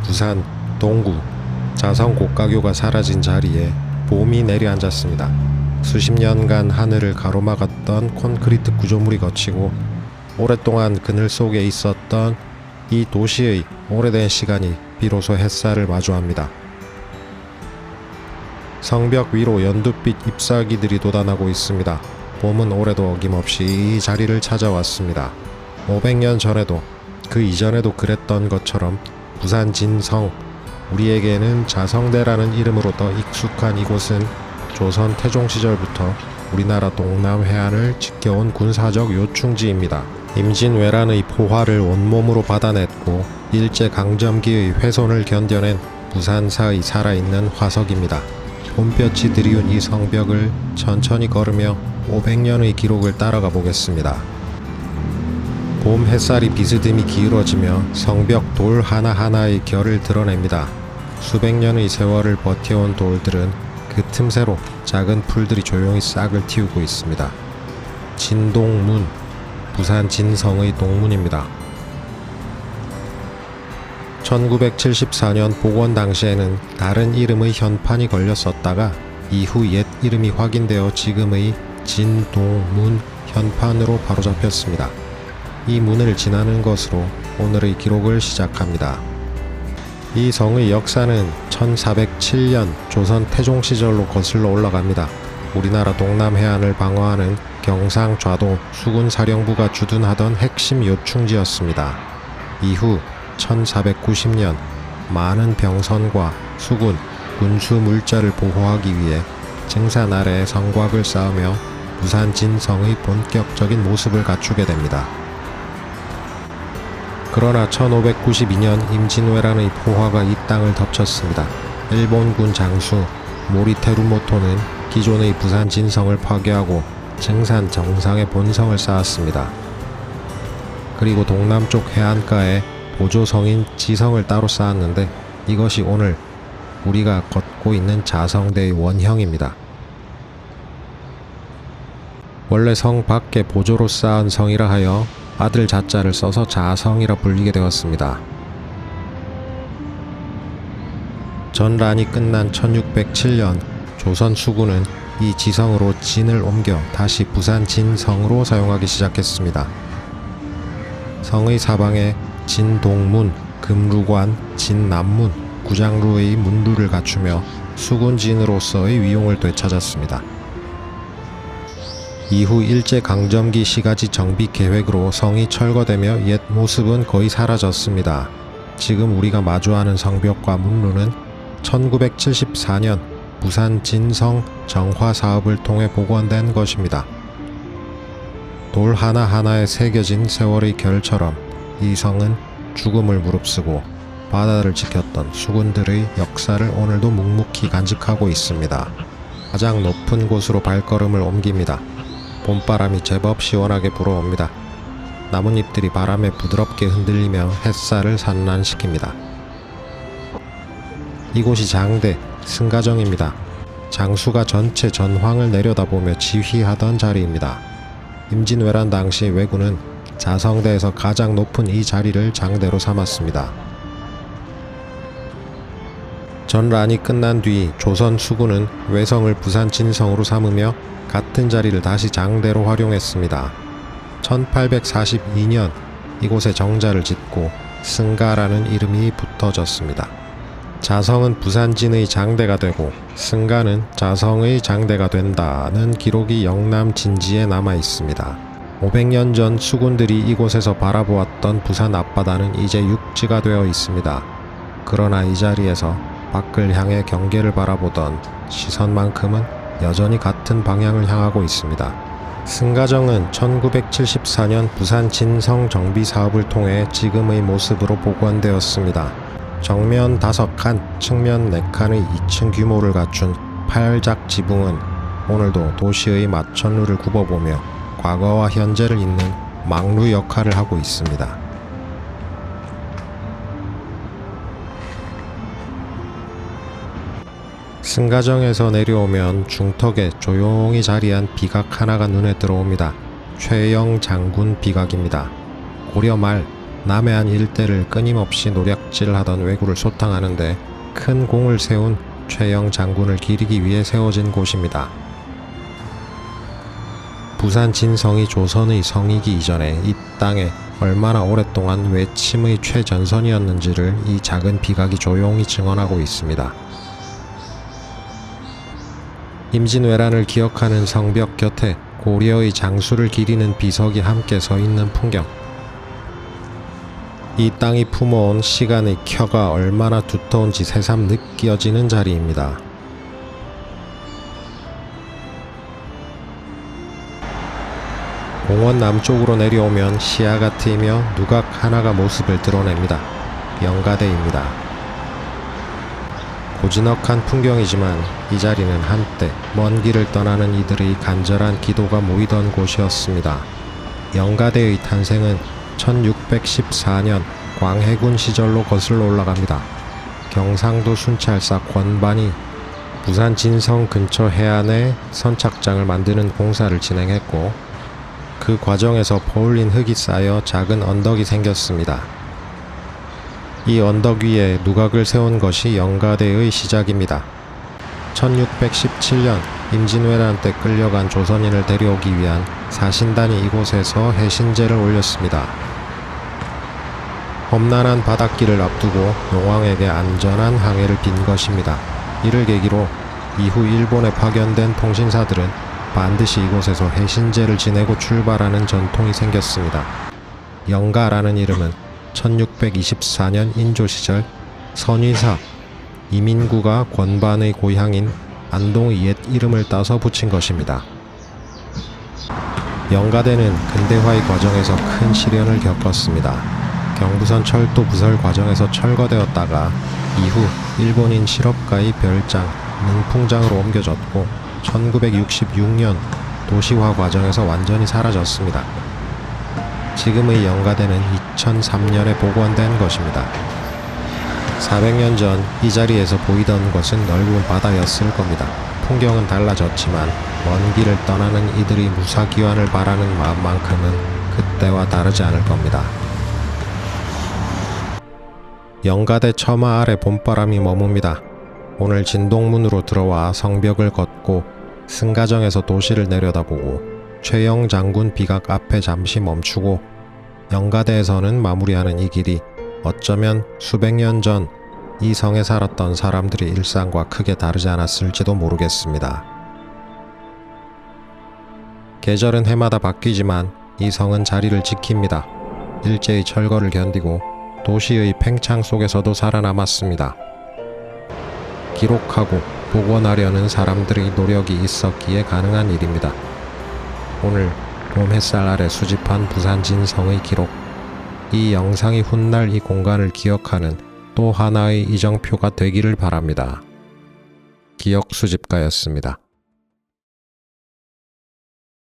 부산 동구 자성 고가교가 사라진 자리에 봄이 내려앉았습니다. 수십 년간 하늘을 가로막았던 콘크리트 구조물이 걷히고 오랫동안 그늘 속에 있었던 이 도시의 오래된 시간이 비로소 햇살을 마주합니다. 성벽 위로 연두빛 잎사귀들이 돋아나고 있습니다. 봄은 올해도 어김없이 이 자리를 찾아왔습니다. 500년 전에도 그 이전에도 그랬던 것처럼 부산 진성, 우리에게는 자성대라는 이름으로 더 익숙한 이곳은 조선 태종 시절부터 우리나라 동남 해안을 지켜온 군사적 요충지입니다. 임진왜란의 포화를 온몸으로 받아냈고 일제강점기의 훼손을 견뎌낸 부산사의 살아있는 화석입니다. 봄볕이 드리운 이 성벽을 천천히 걸으며 500년의 기록을 따라가 보겠습니다. 봄 햇살이 비스듬히 기울어지며 성벽 돌 하나하나의 결을 드러냅니다. 수백 년의 세월을 버텨온 돌들은 그 틈새로 작은 풀들이 조용히 싹을 틔우고 있습니다. 진동문, 부산 진성의 동문입니다. 1974년 복원 당시에는 다른 이름의 현판이 걸렸었다가 이후 옛 이름이 확인되어 지금의 진동문 현판으로 바로잡혔습니다. 이 문을 지나는 것으로 오늘의 기록을 시작합니다. 이 성의 역사는 1407년 조선 태종 시절로 거슬러 올라갑니다. 우리나라 동남 해안을 방어하는 경상 좌도 수군 사령부가 주둔하던 핵심 요충지였습니다. 이후 1490년 많은 병선과 수군, 군수 물자를 보호하기 위해 증산 아래에 성곽을 쌓으며 부산 진성의 본격적인 모습을 갖추게 됩니다. 그러나 1592년 임진왜란의 포화가 이 땅을 덮쳤습니다. 일본군 장수 모리테루모토는 기존의 부산 진성을 파괴하고 증산 정상에 본성을 쌓았습니다. 그리고 동남쪽 해안가에 보조성인 지성을 따로 쌓았는데 이것이 오늘 우리가 걷고 있는 자성대의 원형입니다. 원래 성 밖에 보조로 쌓은 성이라 하여 아들 자자를 써서 자성이라 불리게 되었습니다. 전란이 끝난 1607년 조선 수군은 이 지성으로 진을 옮겨 다시 부산 진성으로 사용하기 시작했습니다. 성의 사방에 진동문, 금루관, 진남문, 구장루의 문루를 갖추며 수군진으로서의 위용을 되찾았습니다. 이후 일제강점기 시가지 정비 계획으로 성이 철거되며 옛 모습은 거의 사라졌습니다. 지금 우리가 마주하는 성벽과 문루는 1974년 부산 진성 정화 사업을 통해 복원된 것입니다. 돌 하나하나에 새겨진 세월의 결처럼 이 성은 죽음을 무릅쓰고 바다를 지켰던 수군들의 역사를 오늘도 묵묵히 간직하고 있습니다. 가장 높은 곳으로 발걸음을 옮깁니다. 봄바람이 제법 시원하게 불어옵니다. 나뭇잎들이 바람에 부드럽게 흔들리며 햇살을 산란시킵니다. 이곳이 장대, 승가정입니다. 장수가 전체 전황을 내려다보며 지휘하던 자리입니다. 임진왜란 당시 왜군은 자성대에서 가장 높은 이 자리를 장대로 삼았습니다. 전란이 끝난 뒤 조선 수군은 외성을 부산 진성으로 삼으며 같은 자리를 다시 장대로 활용했습니다. 1842년 이곳에 정자를 짓고 승가라는 이름이 붙어졌습니다. 자성은 부산진의 장대가 되고 승가는 자성의 장대가 된다는 기록이 영남 진지에 남아 있습니다. 500년 전 수군들이 이곳에서 바라보았던 부산 앞바다는 이제 육지가 되어 있습니다. 그러나 이 자리에서 밖을 향해 경계를 바라보던 시선만큼은 여전히 같은 방향을 향하고 있습니다. 승가정은 1974년 부산 진성 정비 사업을 통해 지금의 모습으로 복원되었습니다. 정면 5칸, 측면 4칸의 2층 규모를 갖춘 8작 지붕은 오늘도 도시의 마천루를 굽어보며 과거와 현재를 잇는 망루 역할을 하고 있습니다. 승가정에서 내려오면 중턱에 조용히 자리한 비각 하나가 눈에 들어옵니다. 최영 장군 비각입니다. 고려 말 남해안 일대를 끊임없이 노략질하던 왜구를 소탕하는데 큰 공을 세운 최영 장군을 기리기 위해 세워진 곳입니다. 부산 진성이 조선의 성이기 이전에 이 땅에 얼마나 오랫동안 외침의 최전선이었는지를 이 작은 비각이 조용히 증언하고 있습니다. 임진왜란을 기억하는 성벽 곁에 고려의 장수를 기리는 비석이 함께 서 있는 풍경. 이 땅이 품어온 시간의 켜가 얼마나 두터운지 새삼 느껴지는 자리입니다. 공원 남쪽으로 내려오면 시야가 트이며 누각 하나가 모습을 드러냅니다. 영가대입니다. 고즈넉한 풍경이지만 이 자리는 한때 먼 길을 떠나는 이들의 간절한 기도가 모이던 곳이었습니다. 영가대의 탄생은 1614년 광해군 시절로 거슬러 올라갑니다. 경상도 순찰사 권반이 부산 진성 근처 해안에 선착장을 만드는 공사를 진행했고 그 과정에서 퍼올린 흙이 쌓여 작은 언덕이 생겼습니다. 이 언덕 위에 누각을 세운 것이 영가대의 시작입니다. 1617년 임진왜란 때 끌려간 조선인을 데려오기 위한 사신단이 이곳에서 해신제를 올렸습니다. 험난한 바닷길을 앞두고 용왕에게 안전한 항해를 빈 것입니다. 이를 계기로 이후 일본에 파견된 통신사들은 반드시 이곳에서 해신제를 지내고 출발하는 전통이 생겼습니다. 영가라는 이름은 1624년 인조 시절 선의사 이민구가 권반의 고향인 안동의 옛 이름을 따서 붙인 것입니다. 영가대는 근대화의 과정에서 큰 시련을 겪었습니다. 경부선 철도 부설 과정에서 철거되었다가 이후 일본인 실업가의 별장, 능풍장으로 옮겨졌고 1966년 도시화 과정에서 완전히 사라졌습니다. 지금의 영가대는 2003년에 복원된 것입니다. 400년 전 이 자리에서 보이던 것은 넓은 바다였을 겁니다. 풍경은 달라졌지만 먼 길을 떠나는 이들의 무사기환을 바라는 마음만큼은 그때와 다르지 않을 겁니다. 영가대 처마 아래 봄바람이 머뭅니다. 오늘 진동문으로 들어와 성벽을 걷고 승가정에서 도시를 내려다보고 최영 장군 비각 앞에 잠시 멈추고 영가대에서는 마무리하는 이 길이 어쩌면 수백 년 전 이 성에 살았던 사람들의 일상과 크게 다르지 않았을지도 모르겠습니다. 계절은 해마다 바뀌지만 이 성은 자리를 지킵니다. 일제의 철거를 견디고 도시의 팽창 속에서도 살아남았습니다. 기록하고 복원하려는 사람들의 노력이 있었기에 가능한 일입니다. 오늘 봄 햇살 아래 수집한 부산 진성의 기록, 이 영상이 훗날 이 공간을 기억하는 또 하나의 이정표가 되기를 바랍니다. 기억 수집가였습니다.